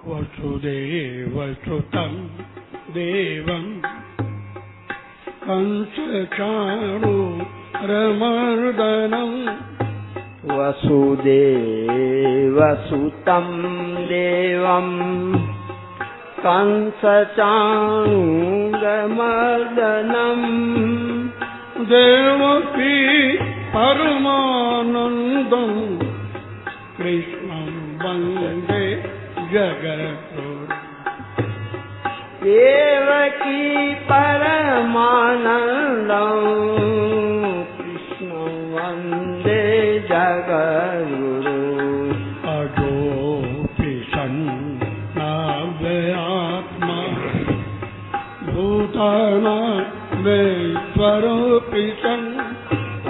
वसुदेवसुतं देवं कंसचाणूरमर्दनं वसुदेवसुतं देवं कंसचाणूरमर्दनं देवकी परमानन्दं कृष्णं वन्दे जगद्गुरुं। देवकी परमानन्दं कृष्णं वन्दे जगद्गुरुं। अजोऽपि सन्नाव्ययात्मा भूतानामेश्वरोऽपि सन्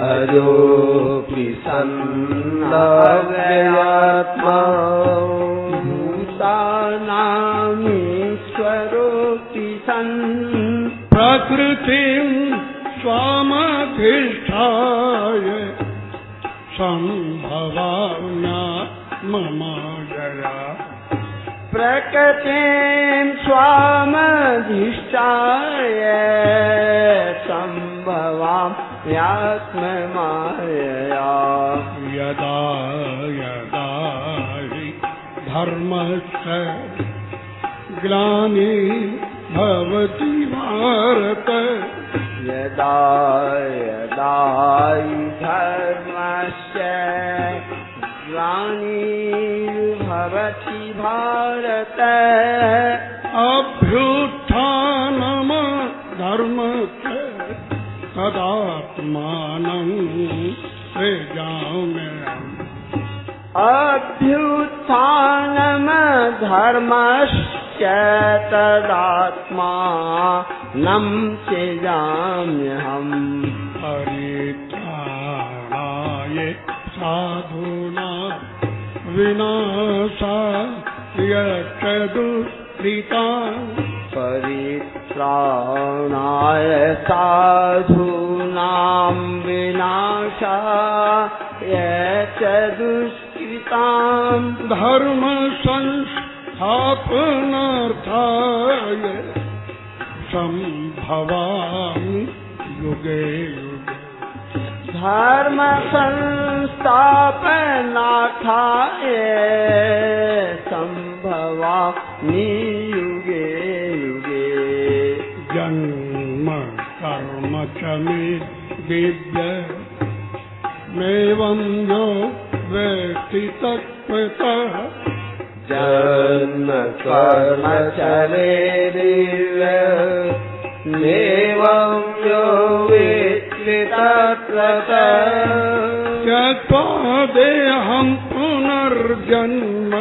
अजोऽपि सन्नाव्ययात्मा भूतानामीश्वरोऽपि सन् प्रकृतिं स्वामधिष्ठाय सम्भवाम्यात्ममायया। प्रकृतिं स्वामधिष्ठाय सम्भवाम्यात्ममायया। यदा यदा हि धर्मस्य ग्लानिर्भवति भारत यदा यदा हि धर्मस्य ग्लानिर्भवति भारत अभ्युत्थानमधर्मस्य तदात्मानं सृजाम्यहम्। अभ्युत्थानमधर्मस्य तदात्मानं सृजाम्यहम्। परित्राणाय साधूनां विनाशाय च दुष्कृताम्। परित्राणाय साधूनां विनाशाय च दुष्कृताम्। धर्म संस्थापनार्थाय संभवामि युगे युगे। धर्म संस्थापनार्थाय संभवामि युगे युगे। जन्म कर्म च मे दिव्य मेवं यो वेत्ति तत्त्वतः। जन्म कर्म च मे दिव्य मेवं यो वेत्ति तत्त्वतः। त्यक्त्वा देहं पुनर्जन्म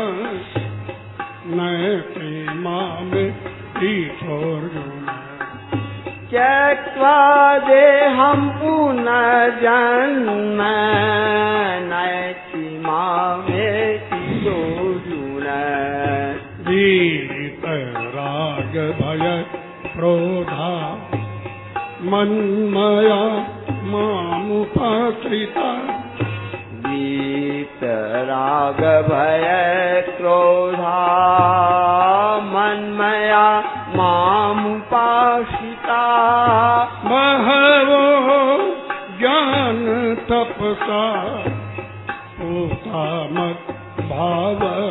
नयति मामेतीतोऽर्जुन। त्यक्त्वा देहं पुनर्जन्म नयति मामेतीतोऽर्जुन। वीतरागभय क्रोधा मन्मया मामुपाश्रिता। वीतरागभय क्रोधा मन्मया मामुपाश्रिता। बहवो ज्ञान तपसा पूता मद्भावमागता।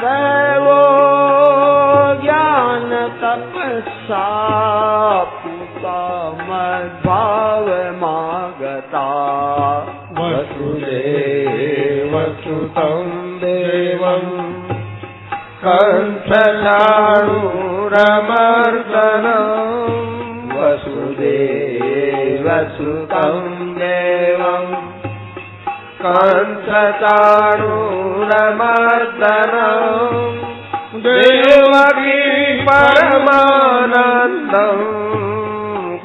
बहवो ज्ञान तपसा पूता मद्भावमागता। वसुदेवसुतं देवं कंसचाणूरमर्दनं। वसुदेवसुतं देवं कंसचाणूरमर्दनं। देवकी परमानन्दं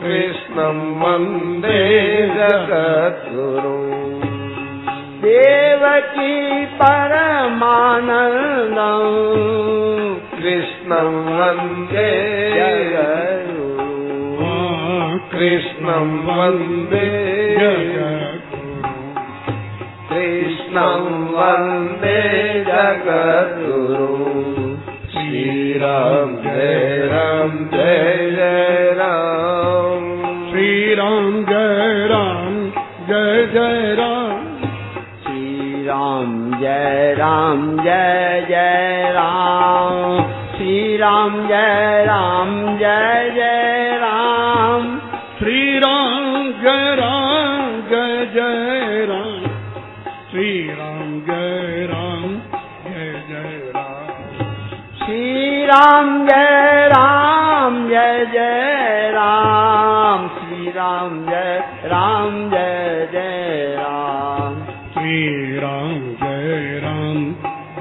कृष्णं वन्दे जगद्गुरुं। देवकी परमानन्दं कृष्णं वन्दे जगद्गुरुं। कृष्णं वन्दे जगद्गुरुं। कृष्णं वन्दे जगद्गुरुं। जगत गुरु। श्री राम जय राम जय जय राम। श्री राम जय राम जय जय राम। श्री राम जय राम जय जय राम। श्री राम जय राम जय जय राम। श्री राम जय राम जय जय राम। श्री राम जय राम जय जय राम। श्री राम जय राम जय जय राम। श्री राम जय राम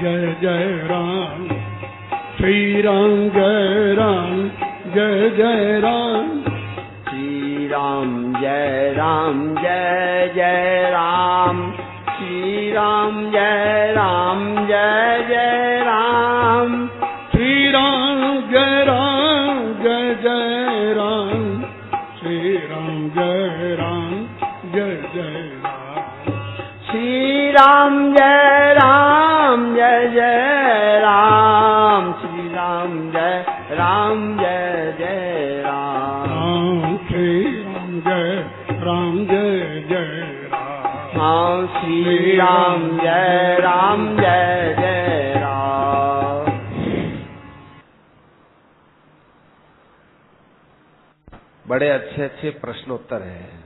जय जय राम। श्री राम जय राम जय जय राम। श्री राम जय राम जय जय राम। श्री राम जय राम जय जय राम। श्री राम जय राम जय जय राम। श्री राम जय राम जय जय राम। श्री राम जय राम जय जय राम। श्री राम जय राम जय जय राम। श्री राम जय राम जय जय राम। श्री राम जय राम जय जय राम। हाँ श्री राम जय राम जय जय राम। बड़े अच्छे अच्छे प्रश्नोत्तर हैं।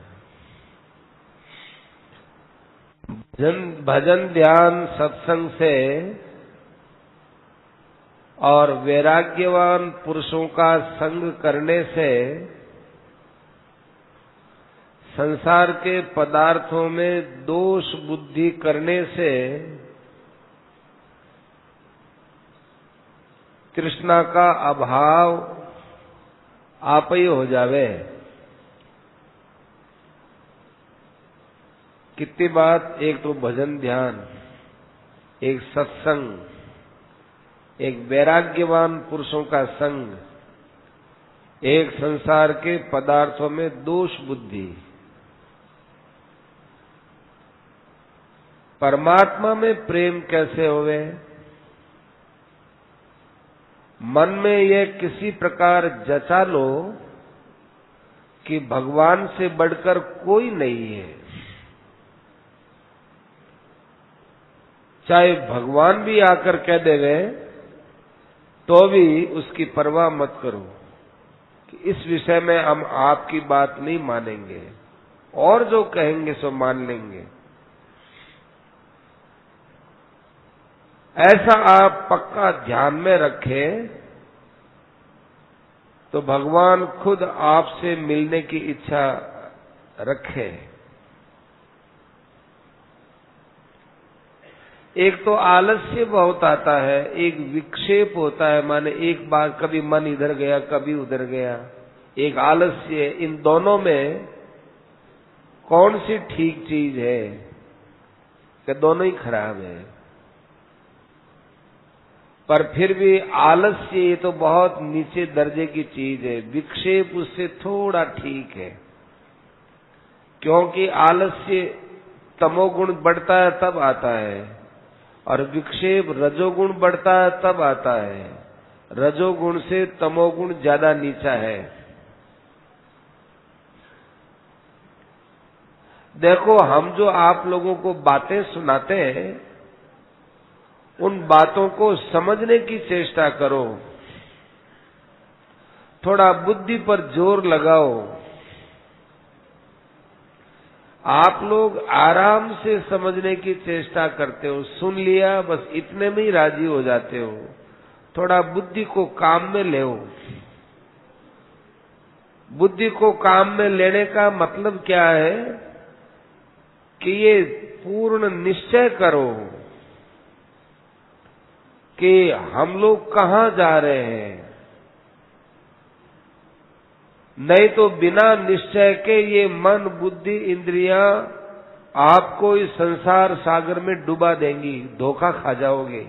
भजन ध्यान सत्संग से और वैराग्यवान पुरुषों का संग करने से संसार के पदार्थों में दोष बुद्धि करने से तृष्णा का अभाव आप ही हो जावे। कितनी बात, एक तो भजन ध्यान, एक सत्संग, एक वैराग्यवान पुरुषों का संग, एक संसार के पदार्थों में दोष बुद्धि। परमात्मा में प्रेम कैसे होवे? मन में यह किसी प्रकार जचा लो कि भगवान से बढ़कर कोई नहीं है। चाहे भगवान भी आकर कह देवे तो भी उसकी परवाह मत करो कि इस विषय में हम आपकी बात नहीं मानेंगे, और जो कहेंगे सो मान लेंगे। ऐसा आप पक्का ध्यान में रखें तो भगवान खुद आपसे मिलने की इच्छा रखे। एक तो आलस्य बहुत आता है, एक विक्षेप होता है, माने एक बार कभी मन इधर गया कभी उधर गया, एक आलस्य। इन दोनों में कौन सी ठीक चीज है? कि दोनों ही खराब है। पर फिर भी आलस्य ये तो बहुत नीचे दर्जे की चीज है, विक्षेप उससे थोड़ा ठीक है। क्योंकि आलस्य तमोगुण बढ़ता है तब आता है, और विक्षेप रजोगुण बढ़ता है तब आता है। रजोगुण से तमोगुण ज्यादा नीचा है। देखो, हम जो आप लोगों को बातें सुनाते हैं, उन बातों को समझने की चेष्टा करो, थोड़ा बुद्धि पर जोर लगाओ। आप लोग आराम से समझने की चेष्टा करते हो, सुन लिया बस इतने में ही राजी हो जाते हो। थोड़ा बुद्धि को काम में ले। बुद्धि को काम में लेने का मतलब क्या है कि ये पूर्ण निश्चय करो कि हम लोग कहाँ जा रहे हैं। नहीं तो बिना निश्चय के ये मन बुद्धि इंद्रियां आपको इस संसार सागर में डुबा देंगी, धोखा खा जाओगे।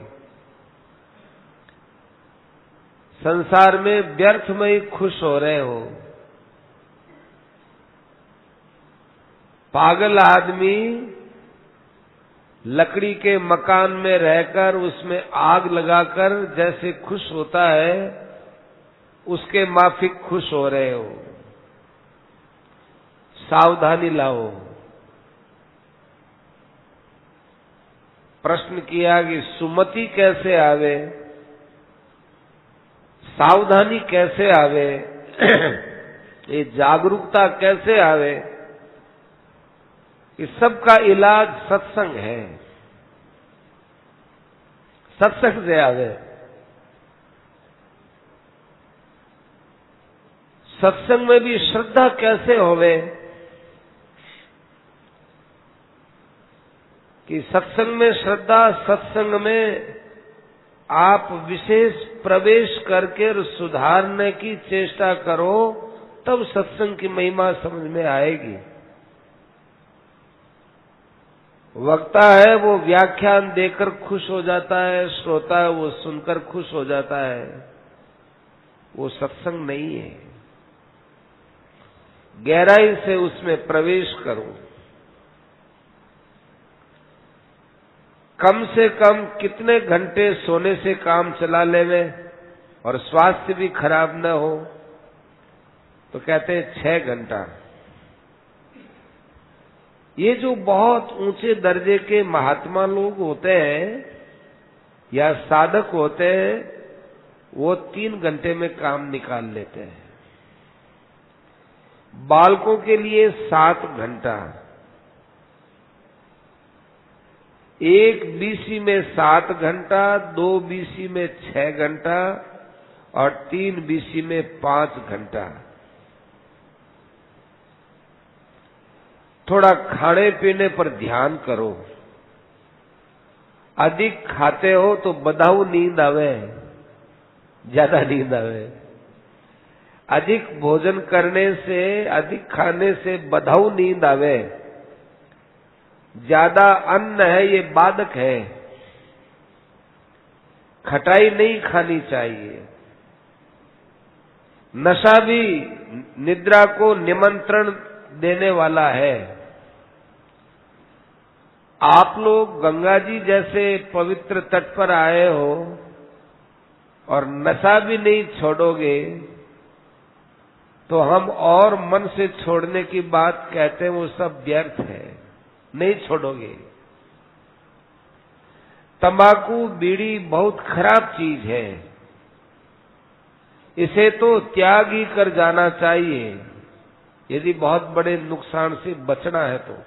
संसार में व्यर्थ में ही खुश हो रहे हो। पागल आदमी लकड़ी के मकान में रहकर उसमें आग लगाकर जैसे खुश होता है, उसके माफिक खुश हो रहे हो। सावधानी लाओ। प्रश्न किया कि सुमति कैसे आवे, सावधानी कैसे आवे, ये जागरूकता कैसे आवे? इस सब का इलाज सत्संग है। सत्संग से आवे। सत्संग में भी श्रद्धा कैसे होवे कि सत्संग में श्रद्धा, सत्संग में आप विशेष प्रवेश करके सुधारने की चेष्टा करो, तब सत्संग की महिमा समझ में आएगी। वक्ता है वो व्याख्यान देकर खुश हो जाता है, श्रोता है वो सुनकर खुश हो जाता है, वो सत्संग नहीं है। गहराई से उसमें प्रवेश करो। कम से कम कितने घंटे सोने से काम चला लेवे और स्वास्थ्य भी खराब न हो, तो कहते हैं 6 घंटा। ये जो बहुत ऊंचे दर्जे के महात्मा लोग होते हैं या साधक होते हैं, वो 3 घंटे में काम निकाल लेते हैं। बालकों के लिए 7 घंटा, एक बीसी में 7 घंटा, 2 बीसी में 6 घंटा और 3 बीसी में 5 घंटा। थोड़ा खाने पीने पर ध्यान करो। अधिक खाते हो तो बधाऊ नींद आवे, ज्यादा नींद आवे। अधिक भोजन करने से, अधिक खाने से बधाऊ नींद आवे। ज्यादा अन्न है ये बाधक है। खटाई नहीं खानी चाहिए। नशा भी निद्रा को निमंत्रण देने वाला है। आप लोग गंगा जी जैसे पवित्र तट पर आए हो और नशा भी नहीं छोड़ोगे, तो हम और मन से छोड़ने की बात कहते हैं, वो सब व्यर्थ है। नहीं छोड़ोगे। तंबाकू, बीड़ी बहुत खराब चीज है। इसे तो त्याग ही कर जाना चाहिए, यदि बहुत बड़े नुकसान से बचना है तो।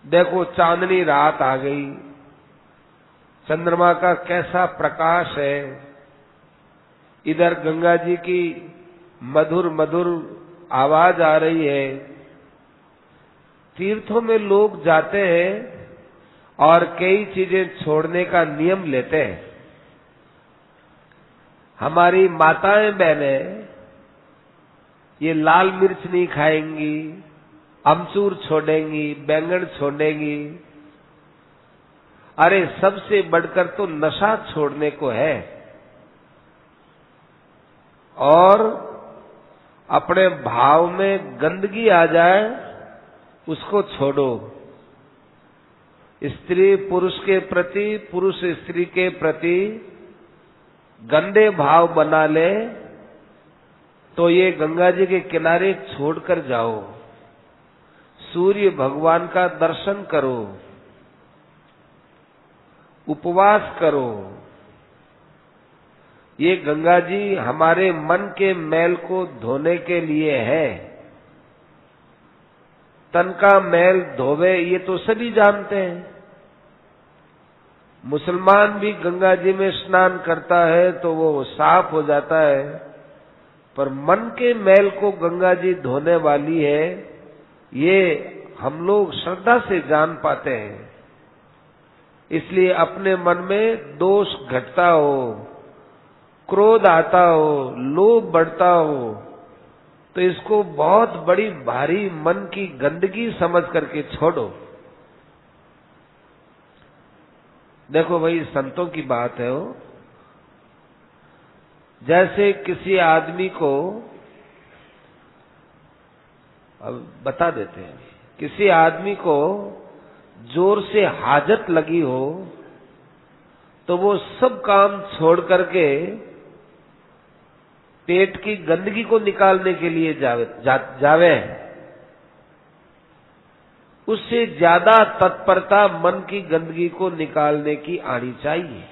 देखो चांदनी रात आ गई, चंद्रमा का कैसा प्रकाश है। इधर गंगा जी की मधुर मधुर आवाज आ रही है। तीर्थों में लोग जाते हैं और कई चीजें छोड़ने का नियम लेते हैं। हमारी माताएं बहनें ये लाल मिर्च नहीं खाएंगी, अमचूर छोड़ेंगी, बैंगन छोड़ेंगी। अरे सबसे बढ़कर तो नशा छोड़ने को है। और अपने भाव में गंदगी आ जाए उसको छोड़ो। स्त्री पुरुष के प्रति, पुरुष स्त्री के प्रति गंदे भाव बना ले तो ये गंगा जी के किनारे छोड़कर जाओ। सूर्य भगवान का दर्शन करो, उपवास करो। ये गंगा जी हमारे मन के मैल को धोने के लिए है। तन का मैल धोवे ये तो सभी जानते हैं। मुसलमान भी गंगा जी में स्नान करता है तो वो साफ हो जाता है, पर मन के मैल को गंगा जी धोने वाली है, ये हम लोग श्रद्धा से जान पाते हैं। इसलिए अपने मन में दोष घटता हो, क्रोध आता हो, लोभ बढ़ता हो, तो इसको बहुत बड़ी भारी मन की गंदगी समझ करके छोड़ो। देखो भाई, संतों की बात है वो। जैसे किसी आदमी को, अब बता देते हैं, किसी आदमी को जोर से हाजत लगी हो तो वो सब काम छोड़ करके पेट की गंदगी को निकालने के लिए जावे उससे ज्यादा तत्परता मन की गंदगी को निकालने की आनी चाहिए।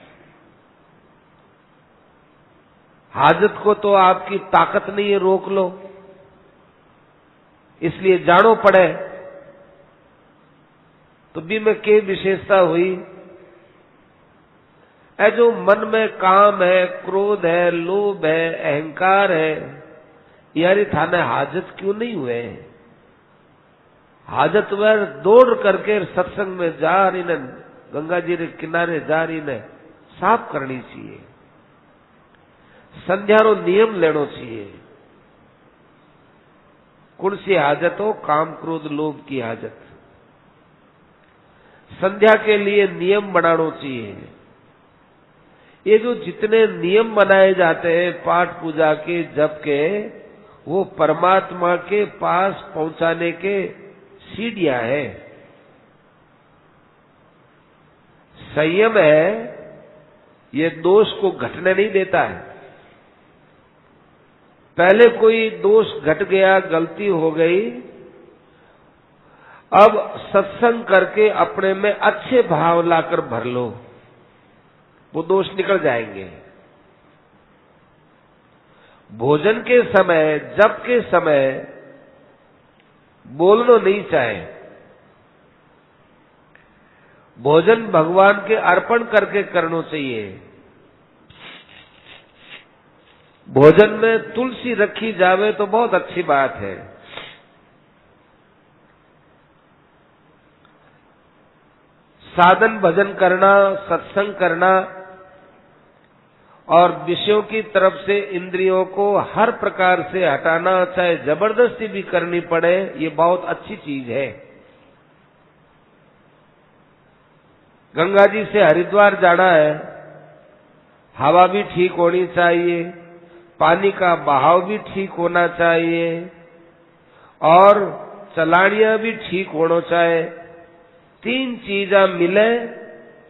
हाजत को तो आपकी ताकत नहीं है रोक लो, इसलिए जानो पड़े। तो भी में के विशेषता हुई है जो मन में काम है, क्रोध है, लोभ है, अहंकार है, यारी थाने हाजत क्यों नहीं हुए? हाजत वर दौड़ करके सत्संग में जा रही ने, गंगा जी के किनारे जा रही ने साफ करनी चाहिए। संध्या रो नियम लेनो चाहिए। कौन सी हाजत हो? काम क्रोध लोभ की हाजत। संध्या के लिए नियम बनाना चाहिए। ये जो जितने नियम बनाए जाते हैं पाठ पूजा के, जप के, वो परमात्मा के पास पहुंचाने के सीढ़ियां है। संयम है, ये दोष को घटने नहीं देता है। पहले कोई दोष घट गया, गलती हो गई, अब सत्संग करके अपने में अच्छे भाव लाकर भर लो, वो दोष निकल जाएंगे। भोजन के समय, जप के समय बोलना नहीं चाहे। भोजन भगवान के अर्पण करके करना चाहिए। भोजन में तुलसी रखी जावे तो बहुत अच्छी बात है। साधन भजन करना, सत्संग करना और विषयों की तरफ से इंद्रियों को हर प्रकार से हटाना, चाहे जबरदस्ती भी करनी पड़े, ये बहुत अच्छी चीज है। गंगा जी से हरिद्वार जाना है, हवा भी ठीक होनी चाहिए, पानी का बहाव भी ठीक होना चाहिए और चलानियां भी ठीक होना चाहिए। तीन चीजा मिले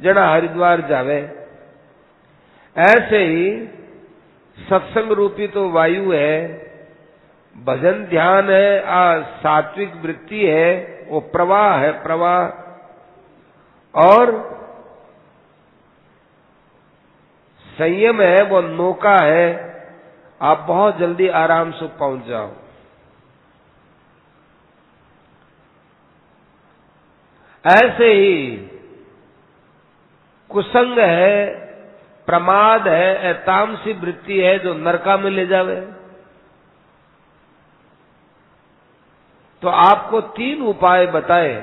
जना हरिद्वार जावे। ऐसे ही सत्संग रूपी तो वायु है, भजन ध्यान है, सात्विक वृत्ति है, वो प्रवाह है, प्रवाह। और संयम है, वो नौका है, आप बहुत जल्दी आराम से पहुंच जाओ। ऐसे ही कुसंग है, प्रमाद है, तामसी वृत्ति है जो नरका में ले जावे। तो आपको तीन उपाय बताए,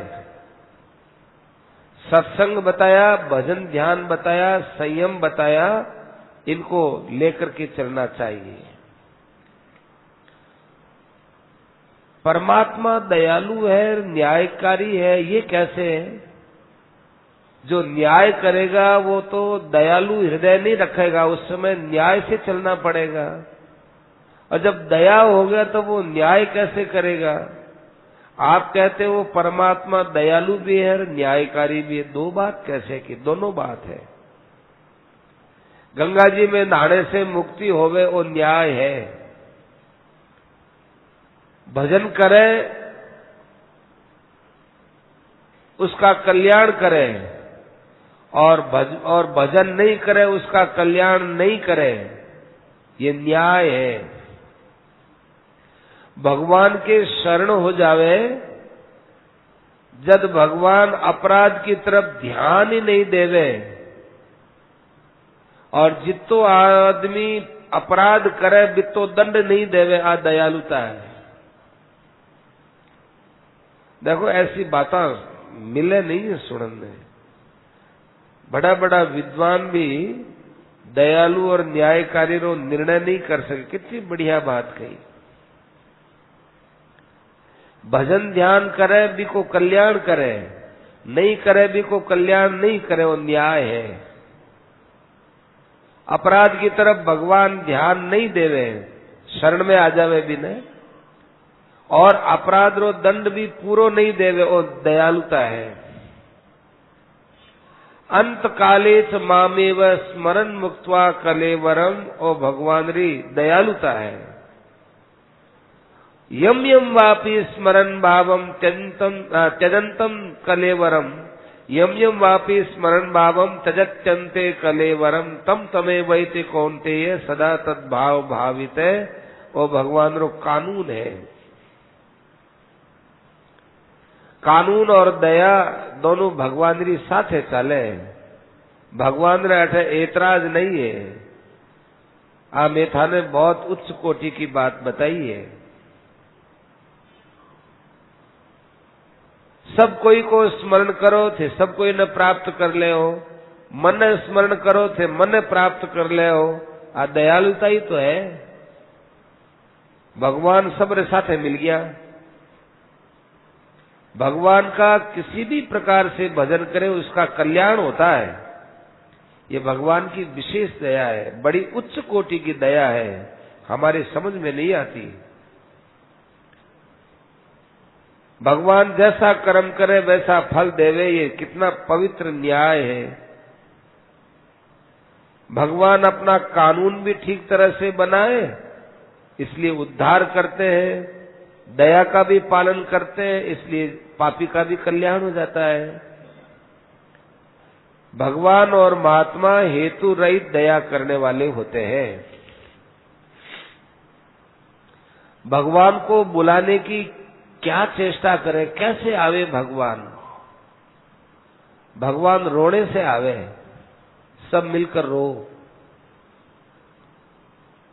सत्संग बताया, भजन ध्यान बताया, संयम बताया, इनको लेकर के चलना चाहिए। परमात्मा दयालु है, न्यायकारी है, ये कैसे है? जो न्याय करेगा वो तो दयालु हृदय नहीं रखेगा, उस समय न्याय से चलना पड़ेगा। और जब दया हो गया तो वो न्याय कैसे करेगा? आप कहते हो परमात्मा दयालु भी है और न्यायकारी भी है, दो बात कैसे की? दोनों बात है। गंगा जी में नहाने से मुक्ति होवे वो न्याय है। भजन करे उसका कल्याण करे और भजन नहीं करे उसका कल्याण नहीं करे, ये न्याय है। भगवान के शरण हो जावे, जब भगवान अपराध की तरफ ध्यान ही नहीं देवे और जितो आदमी अपराध करे बितो दंड नहीं देवे, आ दयालुता है। देखो ऐसी बातें मिले नहीं है सुनने। बड़ा बड़ा विद्वान भी दयालु और न्यायकारी रो निर्णय नहीं कर सके। कितनी बढ़िया बात कही। भजन ध्यान करे भी को कल्याण करे, नहीं करे भी को कल्याण नहीं करे, वो न्याय है। अपराध की तरफ भगवान ध्यान नहीं देवे, शरण में आ जावे भी नहीं, और अपराध रो दंड भी पूरो नहीं देवे, वो दयालुता है। अंत काले च मामेव स्मरण मुक्त्वा कलेवरम। ओ भगवान री दयालुता है। यम यम वापि स्मरण भावम त्यजंतम कलेवरम। यम यम वापि स्मरण भावम त्यजत्यंते कलेवरम। तम तमे वैते कौन्तेय सदा तद्भाव भावित। ओ भगवान रो कानून है। कानून और दया दोनों भगवान री साथे चले। भगवान रे अठे एतराज नहीं है। आ मेथा ने बहुत उच्च कोटि की बात बताई है। सब कोई को स्मरण करो थे सब कोई ने प्राप्त कर ले हो। मन स्मरण करो थे मन प्राप्त कर ले हो। आ दयालुता ही तो है। भगवान सबरे साथे मिल गया। भगवान का किसी भी प्रकार से भजन करे उसका कल्याण होता है। ये भगवान की विशेष दया है। बड़ी उच्च कोटि की दया है। हमारे समझ में नहीं आती। भगवान जैसा कर्म करे वैसा फल देवे, ये कितना पवित्र न्याय है। भगवान अपना कानून भी ठीक तरह से बनाए, इसलिए उद्धार करते हैं। दया का भी पालन करते हैं, इसलिए पापी का भी कल्याण हो जाता है। भगवान और महात्मा हेतु रहित दया करने वाले होते हैं। भगवान को बुलाने की क्या चेष्टा करें, कैसे आवे भगवान। भगवान रोने से आवे, सब मिलकर रो।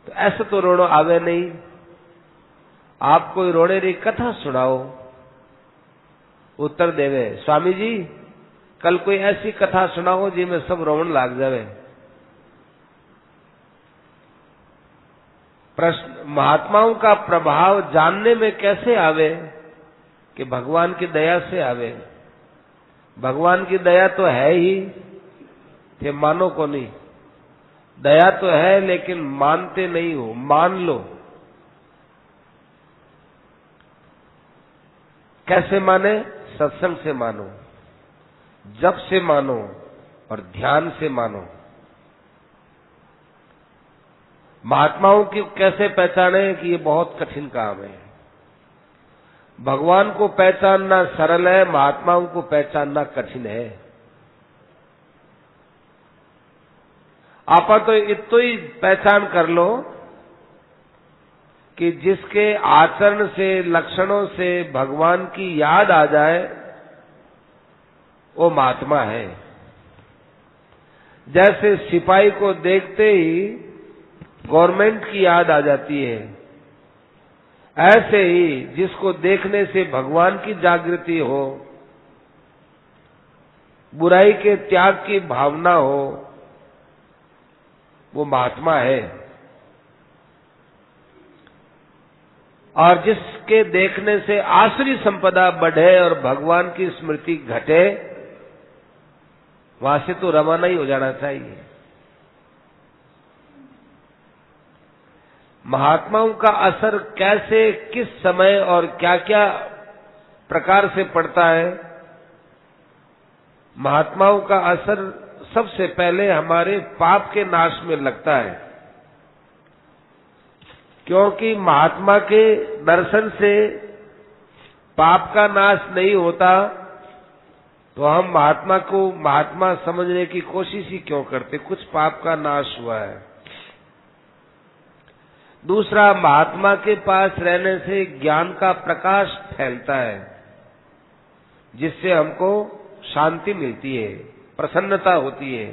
तो ऐसे तो रोनो आवे नहीं। आप कोई रोने री कथा सुनाओ, उत्तर देवे स्वामी जी कल कोई ऐसी कथा सुनाओ जिसमें सब रोवन लाग जावे। प्रश्न महात्माओं का प्रभाव जानने में कैसे आवे कि भगवान की दया से आवे। भगवान की दया तो है ही, ये मानो को नहीं। दया तो है लेकिन मानते नहीं हो। मान लो। कैसे माने? सत्संग से मानो, जप से मानो और ध्यान से मानो। महात्माओं की कैसे पहचाने कि ये बहुत कठिन काम है। भगवान को पहचानना सरल है, महात्माओं को पहचानना कठिन है। आप तो इतो ही पहचान कर लो कि जिसके आचरण से लक्षणों से भगवान की याद आ जाए वो महात्मा है। जैसे सिपाही को देखते ही गवर्नमेंट की याद आ जाती है, ऐसे ही जिसको देखने से भगवान की जागृति हो, बुराई के त्याग की भावना हो, वो महात्मा है। और जिसके देखने से आसुरी संपदा बढ़े और भगवान की स्मृति घटे, वहां से तो रवाना ही हो जाना चाहिए। महात्माओं का असर कैसे, किस समय और क्या क्या प्रकार से पड़ता है। महात्माओं का असर सबसे पहले हमारे पाप के नाश में लगता है, क्योंकि महात्मा के दर्शन से पाप का नाश नहीं होता तो हम महात्मा को महात्मा समझने की कोशिश ही क्यों करते। कुछ पाप का नाश हुआ है। दूसरा, महात्मा के पास रहने से ज्ञान का प्रकाश फैलता है, जिससे हमको शांति मिलती है, प्रसन्नता होती है।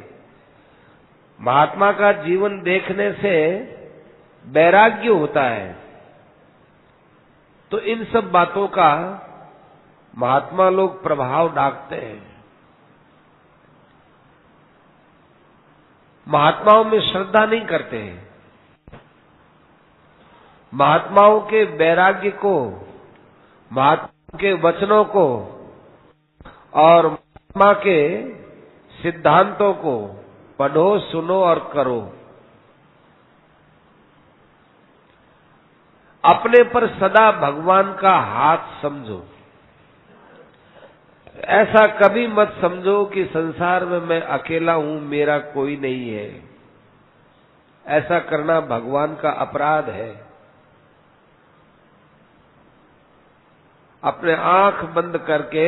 महात्मा का जीवन देखने से वैराग्य होता है। तो इन सब बातों का महात्मा लोग प्रभाव डालते हैं। महात्माओं में श्रद्धा नहीं करते हैं। महात्माओं के वैराग्य को, महात्मा के वचनों को और महात्मा के सिद्धांतों को पढ़ो, सुनो और करो। अपने पर सदा भगवान का हाथ समझो। ऐसा कभी मत समझो कि संसार में मैं अकेला हूं, मेरा कोई नहीं है। ऐसा करना भगवान का अपराध है। अपने आंख बंद करके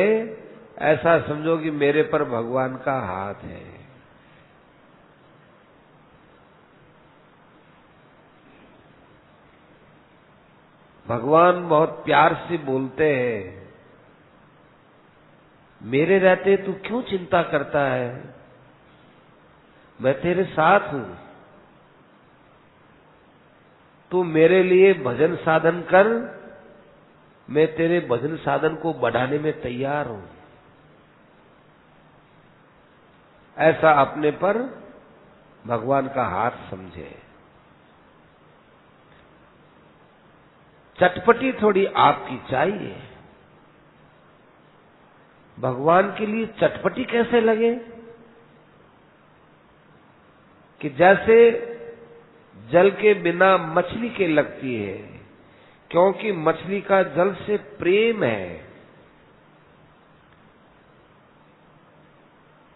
ऐसा समझो कि मेरे पर भगवान का हाथ है। भगवान बहुत प्यार से बोलते हैं, मेरे रहते तू क्यों चिंता करता है, मैं तेरे साथ हूं। तू मेरे लिए भजन साधन कर, मैं तेरे भजन साधन को बढ़ाने में तैयार हूं। ऐसा अपने पर भगवान का हाथ समझे। चटपटी थोड़ी आपकी चाहिए। भगवान के लिए चटपटी कैसे लगे कि जैसे जल के बिना मछली के लगती है, क्योंकि मछली का जल से प्रेम है।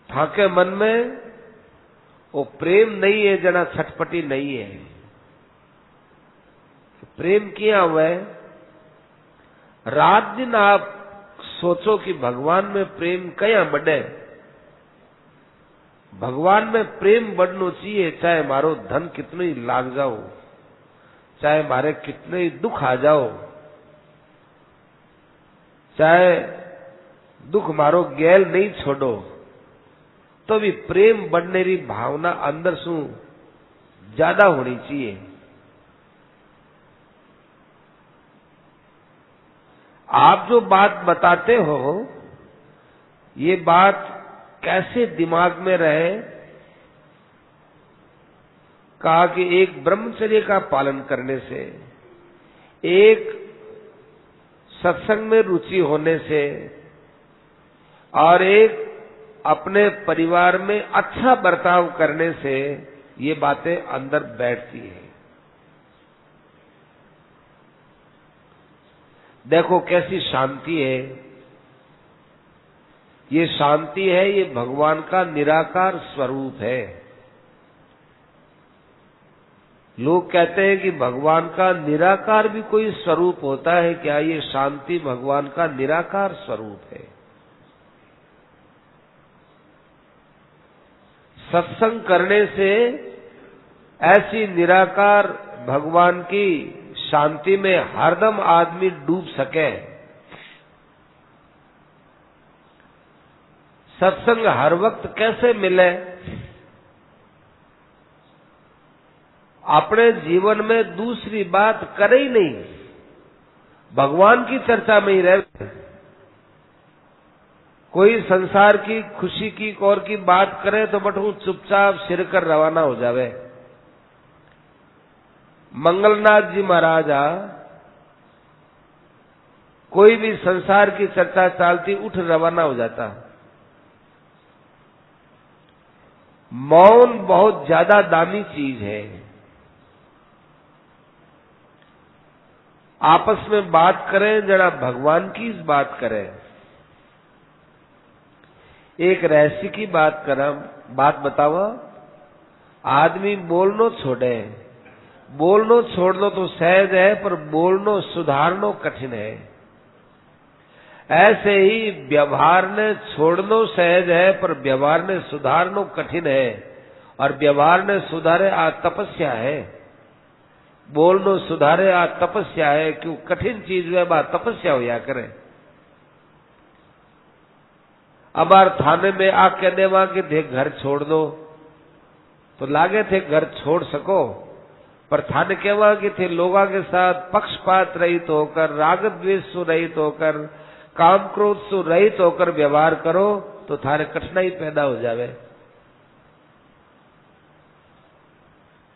थाके मन में वो प्रेम नहीं है, जना छटपटी नहीं है। प्रेम किया हुआ है। रात दिन आप सोचो कि भगवान में प्रेम कया बढ़े। भगवान में प्रेम बढ़ना चाहिए, चाहे मारो धन कितनो ही लाग जाओ, चाहे मारे कितने ही दुख आ जाओ, चाहे दुख मारो गैल नहीं छोड़ो, तो भी प्रेम बढ़ने की भावना अंदर सु ज्यादा होनी चाहिए। आप जो बात बताते हो, ये बात कैसे दिमाग में रहे। कहा कि एक ब्रह्मचर्य का पालन करने से, एक सत्संग में रुचि होने से, और एक अपने परिवार में अच्छा बर्ताव करने से ये बातें अंदर बैठती है। देखो कैसी शांति है। ये शांति है, ये भगवान का निराकार स्वरूप है। लोग कहते हैं कि भगवान का निराकार भी कोई स्वरूप होता है क्या? ये शांति भगवान का निराकार स्वरूप है। सत्संग करने से ऐसी निराकार भगवान की शांति में हरदम आदमी डूब सके। सत्संग हर वक्त कैसे मिले? अपने जीवन में दूसरी बात करे ही नहीं, भगवान की चर्चा में ही रहे। कोई संसार की खुशी की और की बात करे तो बटू चुपचाप सिर कर रवाना हो जावे। मंगलनाथ जी महाराजा कोई भी संसार की चर्चा चालती उठ रवाना हो जाता। मौन बहुत ज्यादा दामी चीज है। आपस में बात करें, जरा भगवान की बात करें। एक रहस्य की बात बताओ। आदमी बोलनो छोड़े, बोलनो छोड़नो तो सहज है, पर बोलनो सुधारनो कठिन है। ऐसे ही व्यवहार ने छोड़नो सहज है, पर व्यवहार ने सुधारनो कठिन है। और व्यवहार ने सुधारे आ तपस्या है। बोलनो सुधारे आ तपस्या है। क्यों? कठिन चीज वे बात तपस्या होया करे। अब थाने में आ कहने वहां कि थे घर छोड़ दो, तो लागे थे घर छोड़ सको, पर थाने कहवा कि थे लोगों के साथ पक्षपात रहित होकर, राग द्वेष से रहित होकर, काम क्रोध से रहित होकर व्यवहार करो, तो थारे कठिनाई पैदा हो जावे।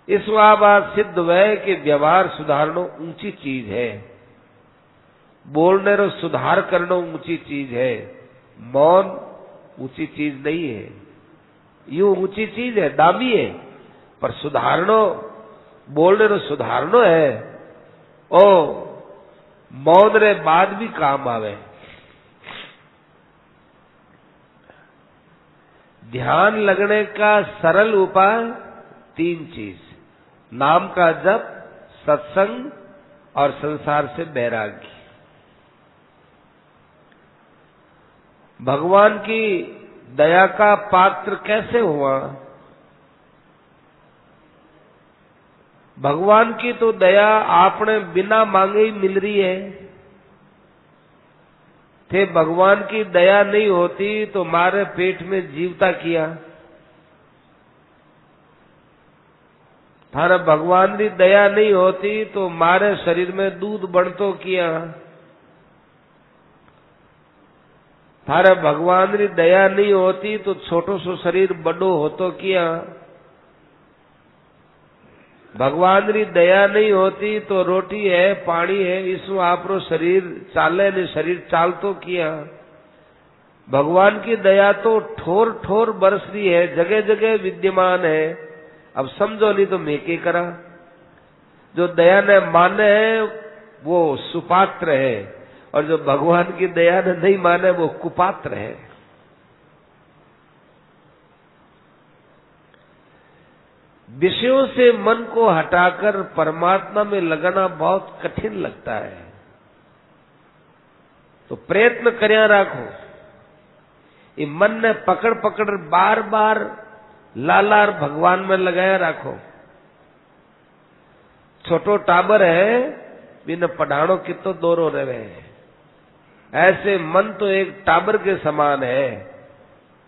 इस बात सिद्ध हुए कि व्यवहार सुधारनो ऊंची चीज है, बोलने रो सुधार करनो ऊंची चीज है। मौन ऊंची चीज नहीं है। यूं ऊंची चीज है, दामी है, पर सुधारनो, बोलने रो सुधारनो है। ओ मौन रे बाद भी काम आवे। ध्यान लगने का सरल उपाय 3 चीज, नाम का जप, सत्संग और संसार से वैराग्य। भगवान की दया का पात्र कैसे हुआ? भगवान की तो दया आपने बिना मांगे ही मिल रही है। थे भगवान की दया नहीं होती तो मारे पेट में जीवता किया। थारे भगवान की दया नहीं होती तो मारे शरीर में दूध बढ़तो किया। थारे भगवान की दया नहीं होती तो छोटो सो शरीर बड़ो होतो किया। भगवान की दया नहीं होती तो रोटी है, पानी है, इसमें आपरो शरीर चाले ने शरीर चालतो किया। भगवान की दया तो ठोर ठोर बरस रही है, जगह जगह विद्यमान है। अब समझो नहीं तो मैं क्या करा। जो दया ने माने है वो सुपात्र है, और जो भगवान की दया ने नहीं माने वो कुपात्र है। विषयों से मन को हटाकर परमात्मा में लगाना बहुत कठिन लगता है, तो प्रयत्न करया राखो। ये मन ने पकड़ पकड़ बार बार लालार भगवान में लगाया राखो। छोटो टाबर है, बिन पढ़ाणो कितो दोरो रहे। ऐसे मन तो एक टाबर के समान है,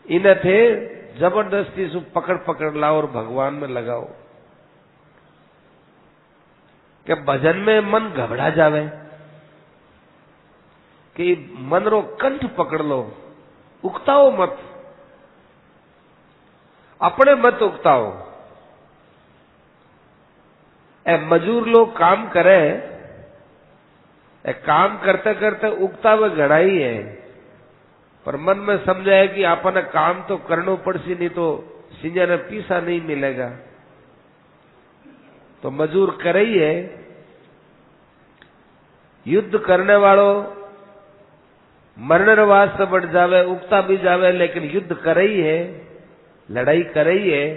इन्हें थे जबरदस्ती से पकड़ पकड़ लाओ और भगवान में लगाओ। क्या भजन में मन घबरा जावे कि मन रो कंठ पकड़ लो, उकताओ मत, अपने मत उकताओ। ए मजूर लोग काम करे, काम करते करते उगता हुआ घड़ा ही है, पर मन में समझाए कि आपने काम तो करनो पड़सी, नहीं तो सिंजा ने पीसा नहीं मिलेगा। तो मजूर करे ही है। युद्ध करने वालों मरने वास्ते बढ़ जावे, उगता भी जावे, लेकिन युद्ध करे ही है, लड़ाई करे ही है।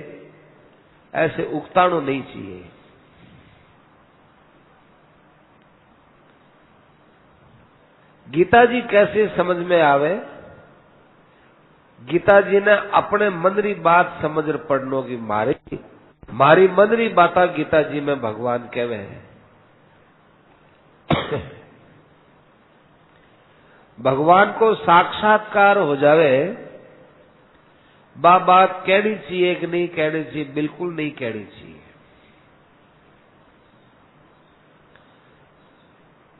ऐसे उगतानो नहीं चाहिए। गीता जी कैसे समझ में आवे? गीता जी ने अपने मन री बात समझ पढ़नो की मारी मन री बाता गीता जी में भगवान कहवे हैं। भगवान को साक्षात्कार हो जावे, बात कहनी चाहिए कि नहीं कहनी चाहिए? बिल्कुल नहीं कहनी चाहिए।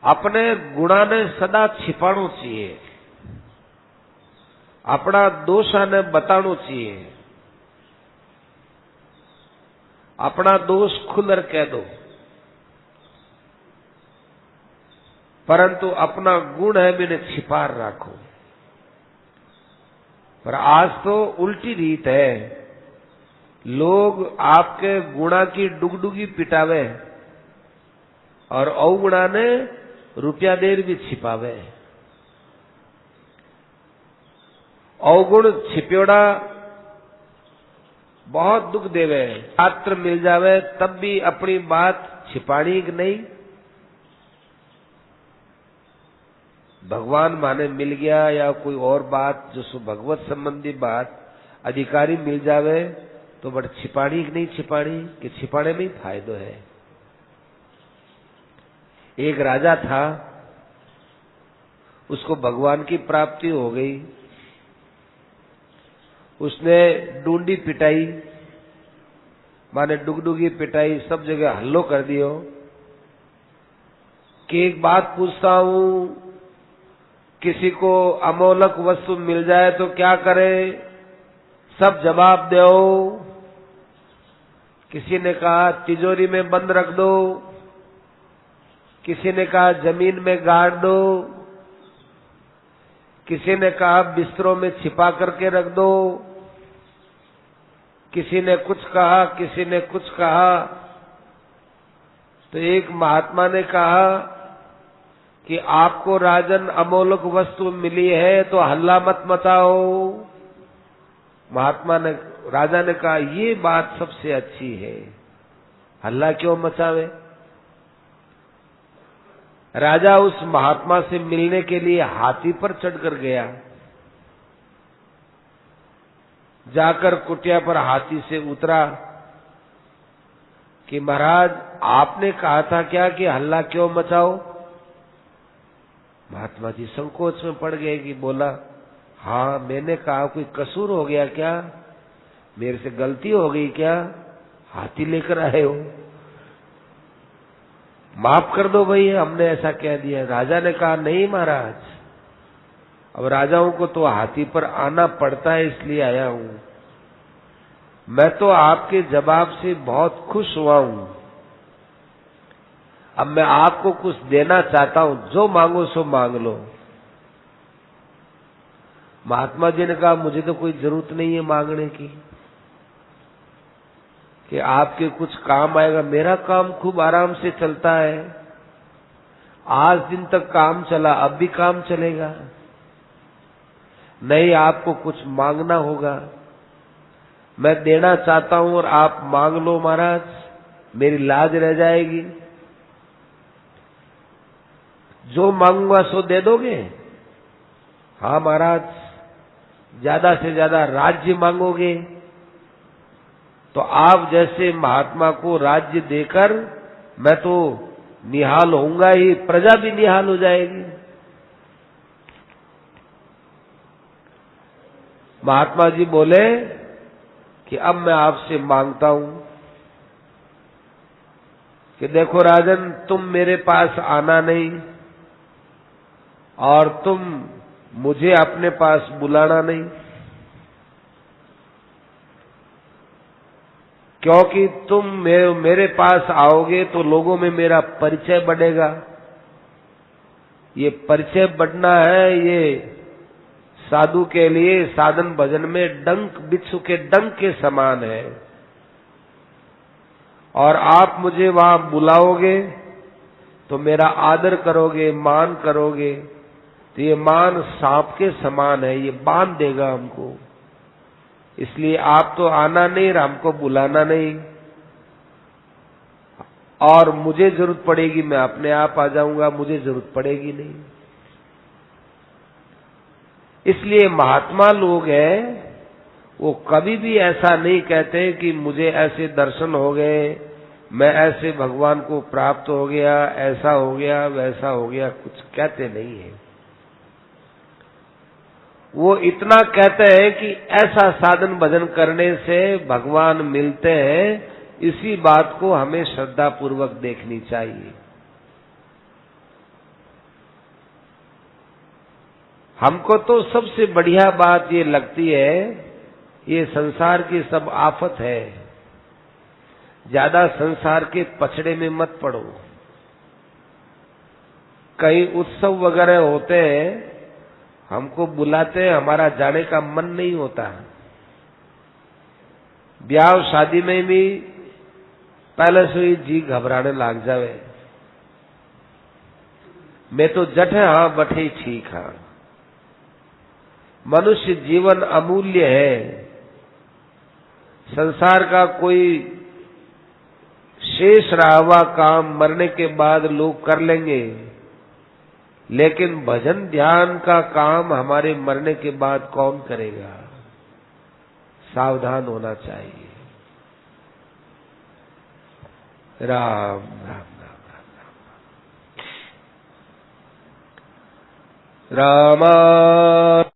अपने गुणा ने सदा छिपाणो चाहिए, अपना दोषा ने बताणो चाहिए। अपना दोष खुलकर कह दो, परंतु अपना गुण है मैंने छिपा रखो। पर आज तो उल्टी रीत है, लोग आपके गुणा की डुगडुगी पिटावे और अवगुणा ने रुपया देर भी छिपावे। अवगुण छिप्योड़ा बहुत दुख देवे। पात्र मिल जावे तब भी अपनी बात छिपानी कि नहीं। भगवान माने मिल गया या कोई और बात जो भगवत संबंधी बात अधिकारी मिल जावे तो बड़ छिपानी कि नहीं छिपानी, कि छिपाने में ही फायदो है। एक राजा था, उसको भगवान की प्राप्ति हो गई। उसने डूंडी पिटाई, माने डुगडुगी पिटाई, सब जगह हल्लो कर दियो कि एक बात पूछता हूं, किसी को अमोलक वस्तु मिल जाए तो क्या करे? सब जवाब दो। किसी ने कहा तिजोरी में बंद रख दो, किसी ने कहा जमीन में गाड़ दो, किसी ने कहा बिस्तरों में छिपा करके रख दो, किसी ने कुछ कहा, किसी ने कुछ कहा। तो एक महात्मा ने कहा कि आपको राजन अमोलक वस्तु मिली है तो हल्ला मत मचाओ, राजा ने कहा ये बात सबसे अच्छी है, हल्ला क्यों मचावे। राजा उस महात्मा से मिलने के लिए हाथी पर चढ़कर गया। जाकर कुटिया पर हाथी से उतरा कि महाराज आपने कहा था क्या कि हल्ला क्यों मचाओ। महात्मा जी संकोच में पड़ गए कि बोला हाँ मैंने कहा, कोई कसूर हो गया क्या, मेरे से गलती हो गई क्या, हाथी लेकर आए हो, माफ कर दो भाई हमने ऐसा कह दिया। राजा ने कहा नहीं महाराज, अब राजाओं को तो हाथी पर आना पड़ता है इसलिए आया हूं। मैं तो आपके जवाब से बहुत खुश हुआ हूं। अब मैं आपको कुछ देना चाहता हूं, जो मांगो सो मांग लो। महात्मा जी ने कहा मुझे तो कोई जरूरत नहीं है मांगने की, कि आपके कुछ काम आएगा, मेरा काम खूब आराम से चलता है। आज दिन तक काम चला, अब भी काम चलेगा। नहीं आपको कुछ मांगना होगा, मैं देना चाहता हूं और आप मांग लो महाराज, मेरी लाज रह जाएगी। जो मांगूंगा सो दे दोगे। हाँ महाराज, ज्यादा से ज्यादा राज्य मांगोगे तो आप जैसे महात्मा को राज्य देकर मैं तो निहाल होऊंगा ही, प्रजा भी निहाल हो जाएगी। महात्मा जी बोले कि अब मैं आपसे मांगता हूं कि देखो राजन, तुम मेरे पास आना नहीं और तुम मुझे अपने पास बुलाना नहीं, क्योंकि तुम मेरे पास आओगे तो लोगों में मेरा परिचय बढ़ेगा। ये परिचय बढ़ना है, ये साधु के लिए साधन भजन में डंक, बिच्छू के डंक के समान है। और आप मुझे वहां बुलाओगे तो मेरा आदर करोगे, मान करोगे, तो ये मान सांप के समान है, ये बांध देगा हमको। इसलिए आप तो आना नहीं, हमको बुलाना नहीं, और मुझे जरूरत पड़ेगी मैं अपने आप आ जाऊंगा, मुझे जरूरत पड़ेगी नहीं। इसलिए महात्मा लोग हैं, वो कभी भी ऐसा नहीं कहते कि मुझे ऐसे दर्शन हो गए, मैं ऐसे भगवान को प्राप्त हो गया, ऐसा हो गया, वैसा हो गया, कुछ कहते नहीं है। वो इतना कहते हैं कि ऐसा साधन भजन करने से भगवान मिलते हैं, इसी बात को हमें श्रद्धा पूर्वक देखनी चाहिए। हमको तो सबसे बढ़िया बात ये लगती है, ये संसार की सब आफत है, ज्यादा संसार के पछड़े में मत पड़ो। कई उत्सव वगैरह होते हैं, हमको बुलाते हैं, हमारा जाने का मन नहीं होता। ब्याह शादी में भी पहले से ही जी घबराने लग जावे, मैं तो जट है हाँ बटे ठीक हाँ। मनुष्य जीवन अमूल्य है, संसार का कोई शेष रहा हुआ काम मरने के बाद लोग कर लेंगे, लेकिन भजन ध्यान का काम हमारे मरने के बाद कौन करेगा। सावधान होना चाहिए। राम राम राम राम राम।